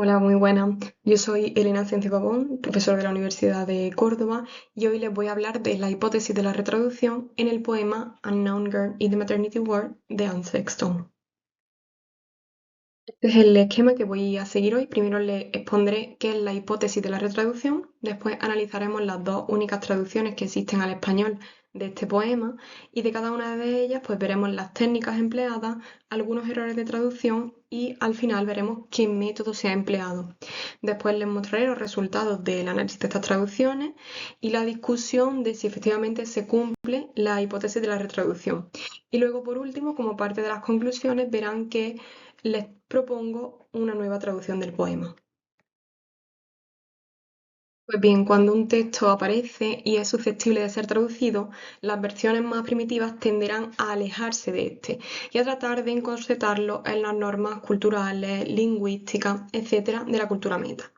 Hola, muy buena. Yo soy Elena Asensio Pavón, profesora de la Universidad de Córdoba, y hoy les voy a hablar de la hipótesis de la retraducción en el poema Unknown Girl in the Maternity Ward de Anne Sexton. Este es el esquema que voy a seguir hoy. Primero les expondré qué es la hipótesis de la retraducción, después analizaremos las dos únicas traducciones que existen al español de este poema y de cada una de ellas pues veremos las técnicas empleadas, algunos errores de traducción y al final veremos qué método se ha empleado. Después les mostraré los resultados del análisis de estas traducciones y la discusión de si efectivamente se cumple la hipótesis de la retraducción. Y luego, por último, como parte de las conclusiones, verán que les propongo una nueva traducción del poema. Pues bien, cuando un texto aparece y es susceptible de ser traducido, las versiones más primitivas tenderán a alejarse de este y a tratar de encorsetarlo en las normas culturales, lingüísticas, etcétera, de la cultura meta.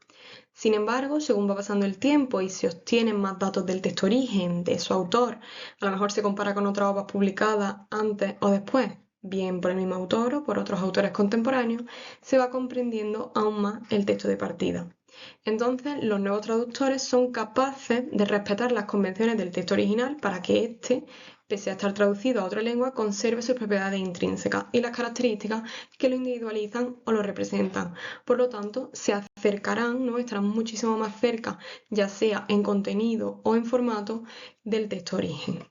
Sin embargo, según va pasando el tiempo y se obtienen más datos del texto origen, de su autor, a lo mejor se compara con otras obras publicadas antes o después, bien por el mismo autor o por otros autores contemporáneos, se va comprendiendo aún más el texto de partida. Entonces, los nuevos traductores son capaces de respetar las convenciones del texto original para que éste, pese a estar traducido a otra lengua, conserve sus propiedades intrínsecas y las características que lo individualizan o lo representan. Por lo tanto, se acercarán, ¿no? Estarán muchísimo más cerca, ya sea en contenido o en formato, del texto origen.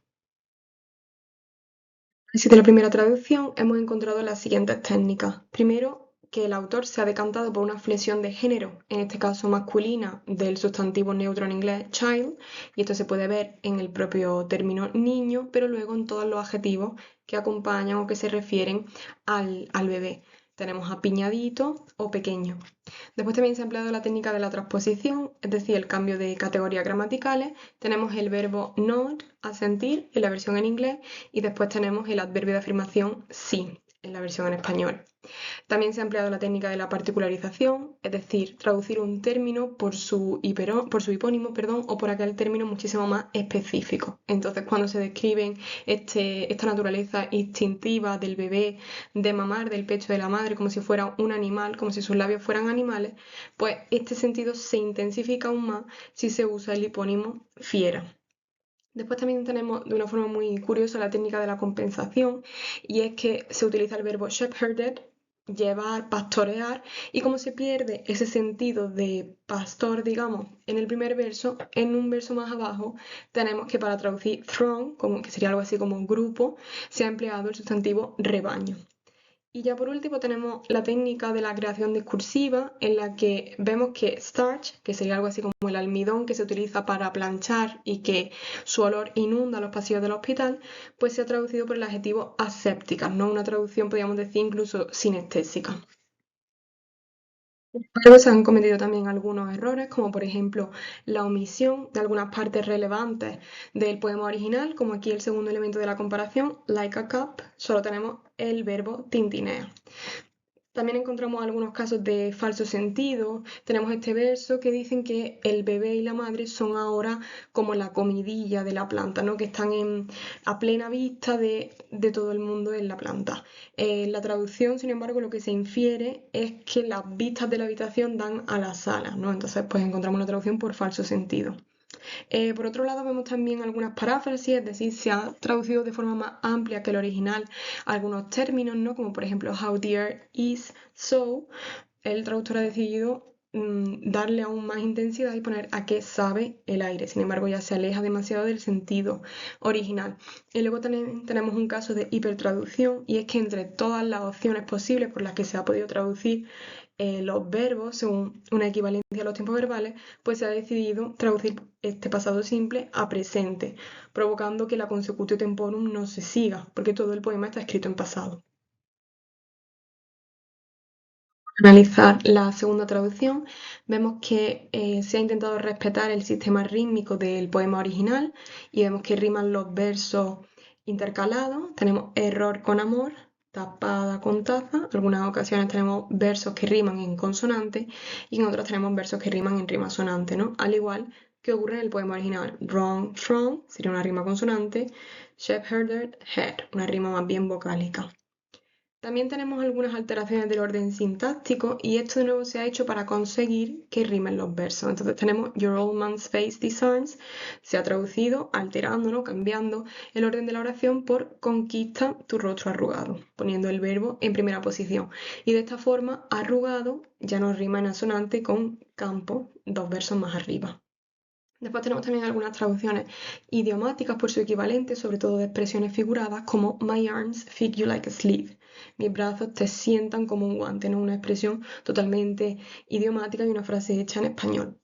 Así de la primera traducción hemos encontrado las siguientes técnicas. Primero, que el autor se ha decantado por una flexión de género, en este caso masculina, del sustantivo neutro en inglés child, y esto se puede ver en el propio término niño, pero luego en todos los adjetivos que acompañan o que se refieren al bebé. Tenemos apiñadito o pequeño. Después también se ha empleado la técnica de la transposición, es decir, el cambio de categorías gramaticales. Tenemos el verbo nod, asentir, en la versión en inglés, y después tenemos el adverbio de afirmación sí, en la versión en español. También se ha empleado la técnica de la particularización, es decir, traducir un término por su hipónimo, perdón, o por aquel término muchísimo más específico. Entonces, cuando se describen esta naturaleza instintiva del bebé de mamar del pecho de la madre como si fuera un animal, como si sus labios fueran animales, pues este sentido se intensifica aún más si se usa el hipónimo fiera. Después también tenemos de una forma muy curiosa la técnica de la compensación y es que se utiliza el verbo shepherded, llevar, pastorear, y como se pierde ese sentido de pastor, digamos, en el primer verso, en un verso más abajo tenemos que para traducir throng, como, que sería algo así como grupo, se ha empleado el sustantivo rebaño. Y ya por último tenemos la técnica de la creación discursiva en la que vemos que starch, que sería algo así como el almidón que se utiliza para planchar y que su olor inunda los pasillos del hospital, pues se ha traducido por el adjetivo aséptica, ¿no? Una traducción podríamos decir incluso sinestésica. Luego se han cometido también algunos errores, como por ejemplo la omisión de algunas partes relevantes del poema original, como aquí el segundo elemento de la comparación, like a cup, solo tenemos el verbo tintinea. También encontramos algunos casos de falso sentido. Tenemos este verso que dicen que el bebé y la madre son ahora como la comidilla de la planta, ¿no? Que están a plena vista de todo el mundo en la planta. En la traducción, sin embargo, lo que se infiere es que las vistas de la habitación dan a la sala, ¿no? Entonces, pues encontramos la traducción por falso sentido. Por otro lado, vemos también algunas paráfrasis, es decir, se ha traducido de forma más amplia que el original algunos términos, ¿no? Como por ejemplo, how dear is so. El traductor ha decidido darle aún más intensidad y poner a qué sabe el aire. Sin embargo, ya se aleja demasiado del sentido original. Y luego también tenemos un caso de hipertraducción y es que entre todas las opciones posibles por las que se ha podido traducir los verbos según una equivalencia a los tiempos verbales, pues se ha decidido traducir este pasado simple a presente, provocando que la consecutio temporum no se siga, porque todo el poema está escrito en pasado. Analizar la segunda traducción, vemos que se ha intentado respetar el sistema rítmico del poema original y vemos que riman los versos intercalados. Tenemos error con amor, tapada con taza. En algunas ocasiones tenemos versos que riman en consonante y en otras tenemos versos que riman en rima sonante, ¿no? Al igual que ocurre en el poema original. Wrong, from sería una rima consonante, shepherded, head, una rima más bien vocálica. También tenemos algunas alteraciones del orden sintáctico y esto de nuevo se ha hecho para conseguir que rimen los versos. Entonces tenemos Your old man's face discerns, se ha traducido alterando, ¿no? Cambiando el orden de la oración por conquista tu rostro arrugado, poniendo el verbo en primera posición. Y de esta forma, arrugado ya no rima en asonante con campo, dos versos más arriba. Después tenemos también algunas traducciones idiomáticas por su equivalente, sobre todo de expresiones figuradas como My arms fit you like a sleeve. Mis brazos te sientan como un guante, ¿no? Una expresión totalmente idiomática y una frase hecha en español.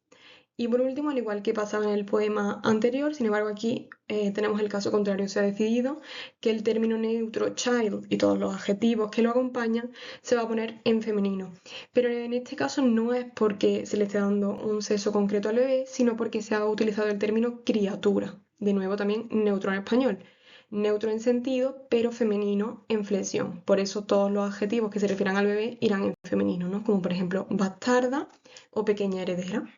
Y por último, al igual que pasaba en el poema anterior, sin embargo aquí tenemos el caso contrario. Se ha decidido que el término neutro child y todos los adjetivos que lo acompañan se va a poner en femenino. Pero en este caso no es porque se le esté dando un sexo concreto al bebé, sino porque se ha utilizado el término criatura. De nuevo también neutro en español. Neutro en sentido, pero femenino en flexión. Por eso todos los adjetivos que se refieran al bebé irán en femenino, ¿no? Como por ejemplo bastarda o pequeña heredera.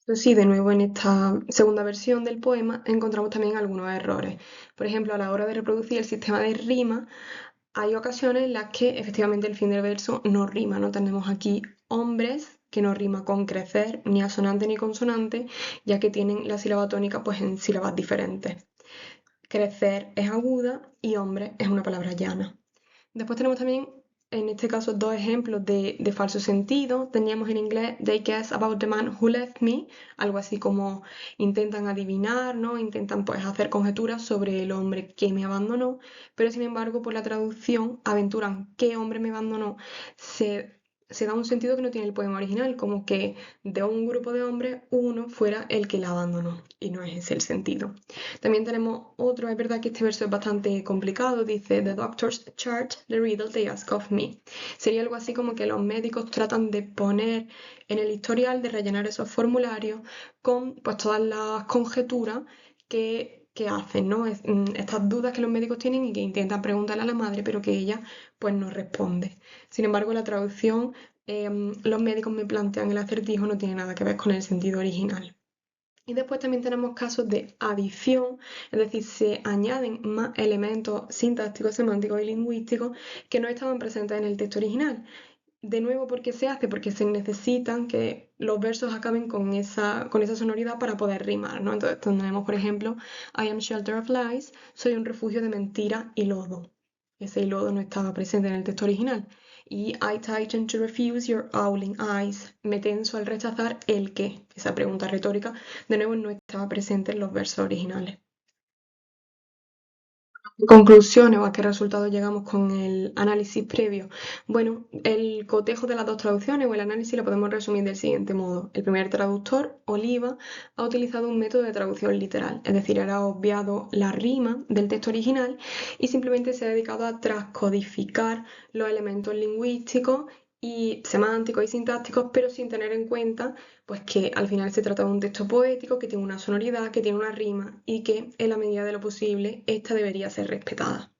Pues sí, de nuevo en esta segunda versión del poema encontramos también algunos errores. Por ejemplo, a la hora de reproducir el sistema de rima, hay ocasiones en las que efectivamente el fin del verso no rima, no tenemos aquí hombres que no rima con crecer, ni asonante ni consonante, ya que tienen la sílaba tónica pues en sílabas diferentes. Crecer es aguda y hombre es una palabra llana. Después tenemos también, en este caso, dos ejemplos de falso sentido. Teníamos en inglés, they guess about the man who left me, algo así como intentan adivinar, ¿no? Intentan pues hacer conjeturas sobre el hombre que me abandonó, pero sin embargo, por la traducción, aventuran qué hombre me abandonó, se da un sentido que no tiene el poema original, como que de un grupo de hombres, uno fuera el que la abandonó, y no es ese el sentido. También tenemos otro, es verdad que este verso es bastante complicado, dice, The doctors chart the riddle they ask of me. Sería algo así como que los médicos tratan de poner en el historial, de rellenar esos formularios con pues todas las conjeturas que hacen, ¿no? Estas dudas que los médicos tienen y que intentan preguntarle a la madre, pero que ella pues no responde. Sin embargo, la traducción, los médicos me plantean el acertijo, no tiene nada que ver con el sentido original. Y después también tenemos casos de adición, es decir, se añaden más elementos sintácticos, semánticos y lingüísticos que no estaban presentes en el texto original. De nuevo, ¿por qué se hace? Porque se necesitan que los versos acaben con esa sonoridad para poder rimar, ¿no? Entonces tenemos, por ejemplo, I am shelter of lies, soy un refugio de mentira y lodo. Ese y lodo no estaba presente en el texto original. Y I tighten to refuse your owling eyes. Me tenso al rechazar el qué. Esa pregunta retórica, de nuevo, no estaba presente en los versos originales. Conclusiones o a qué resultados llegamos con el análisis previo. Bueno, el cotejo de las dos traducciones o el análisis lo podemos resumir del siguiente modo. El primer traductor, Oliva, ha utilizado un método de traducción literal, es decir, ha obviado la rima del texto original y simplemente se ha dedicado a transcodificar los elementos lingüísticos y semánticos y sintácticos, pero sin tener en cuenta pues que al final se trata de un texto poético que tiene una sonoridad, que tiene una rima y que en la medida de lo posible esta debería ser respetada.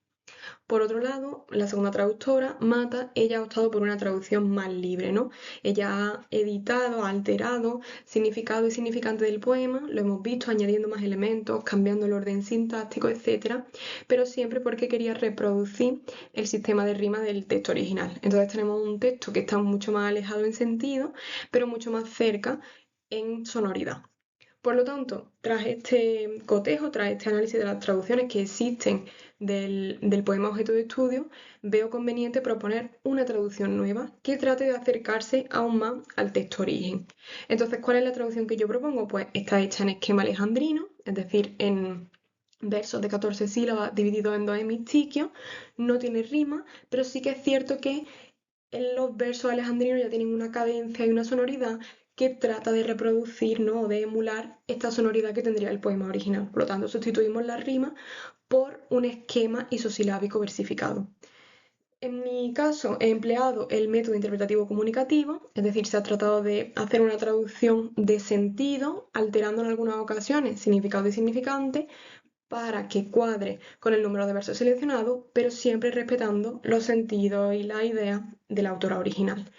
Por otro lado, la segunda traductora, Mata, ella ha optado por una traducción más libre, ¿no? Ella ha editado, ha alterado significado y significante del poema, lo hemos visto, añadiendo más elementos, cambiando el orden sintáctico, etc. Pero siempre porque quería reproducir el sistema de rima del texto original. Entonces tenemos un texto que está mucho más alejado en sentido, pero mucho más cerca en sonoridad. Por lo tanto, tras este cotejo, tras este análisis de las traducciones que existen del poema objeto de estudio, veo conveniente proponer una traducción nueva que trate de acercarse aún más al texto origen. Entonces, ¿cuál es la traducción que yo propongo? Pues está hecha en esquema alejandrino, es decir, en versos de 14 sílabas divididos en dos hemistiquios, no tiene rima, pero sí que es cierto que en los versos alejandrinos ya tienen una cadencia y una sonoridad que trata de reproducir, ¿no? O de emular esta sonoridad que tendría el poema original. Por lo tanto, sustituimos la rima por un esquema isosilábico versificado. En mi caso, he empleado el método interpretativo comunicativo, es decir, se ha tratado de hacer una traducción de sentido, alterando en algunas ocasiones significado y significante, para que cuadre con el número de versos seleccionados, pero siempre respetando los sentidos y la idea de la autora original.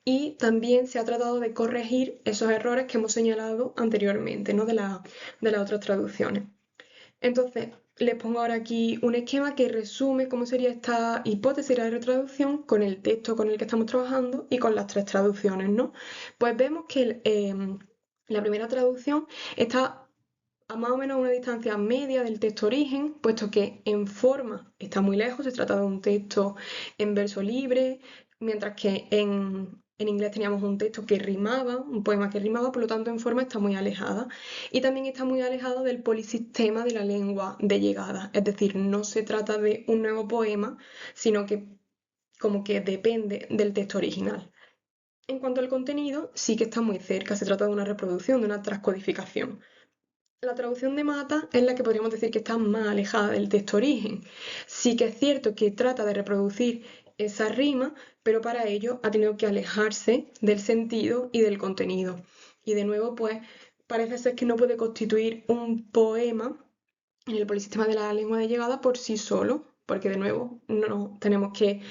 Y también se ha tratado de corregir esos errores que hemos señalado anteriormente, ¿no? de las otras traducciones. Entonces, Les pongo ahora aquí un esquema que resume cómo sería esta hipótesis de la retraducción con el texto con el que estamos trabajando y con las tres traducciones, ¿no? Pues vemos que la primera traducción está a más o menos una distancia media del texto origen, puesto que en forma está muy lejos, se trata de un texto en verso libre, mientras que en inglés teníamos un texto que rimaba, un poema que rimaba, por lo tanto en forma está muy alejada. Y también está muy alejada del polisistema de la lengua de llegada, es decir, no se trata de un nuevo poema, sino que como que depende del texto original. En cuanto al contenido, sí que está muy cerca, se trata de una reproducción, de una transcodificación. La traducción de Mata es la que podríamos decir que está más alejada del texto origen. Sí que es cierto que trata de reproducir esa rima, pero para ello ha tenido que alejarse del sentido y del contenido. Y de nuevo, pues parece ser que no puede constituir un poema en el polisistema de la lengua de llegada por sí solo, porque de nuevo no tenemos que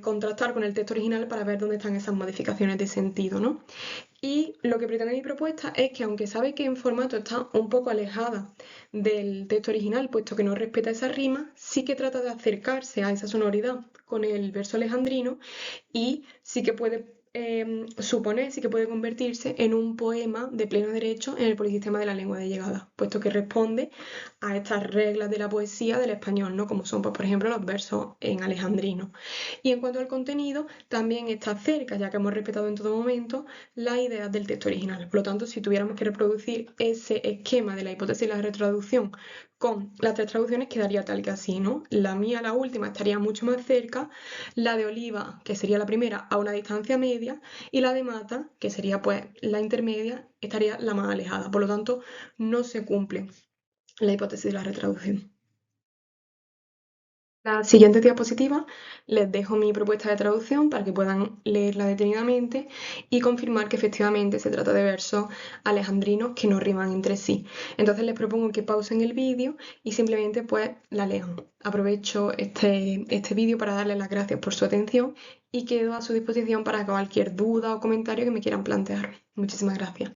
contrastar con el texto original para ver dónde están esas modificaciones de sentido, ¿no? Y lo que pretende mi propuesta es que, aunque sabe que en formato está un poco alejada del texto original, puesto que no respeta esa rima, sí que trata de acercarse a esa sonoridad con el verso alejandrino y sí que puede suponer, sí que puede convertirse en un poema de pleno derecho en el polisistema de la lengua de llegada, puesto que responde a estas reglas de la poesía del español, ¿no? Como son, pues, por ejemplo, los versos en alejandrino. Y en cuanto al contenido, también está cerca, ya que hemos respetado en todo momento las ideas del texto original. Por lo tanto, si tuviéramos que reproducir ese esquema de la hipótesis de la retraducción con las tres traducciones, quedaría tal que así, ¿no? La mía, la última, estaría mucho más cerca, la de Oliva, que sería la primera, a una distancia media, y la de Mata, que sería pues la intermedia, estaría la más alejada. Por lo tanto, no se cumple la hipótesis de la retraducción. La siguiente diapositiva les dejo mi propuesta de traducción para que puedan leerla detenidamente y confirmar que efectivamente se trata de versos alejandrinos que no riman entre sí. Entonces les propongo que pausen el vídeo y simplemente pues la lean. Aprovecho este vídeo para darles las gracias por su atención y quedo a su disposición para cualquier duda o comentario que me quieran plantear. Muchísimas gracias.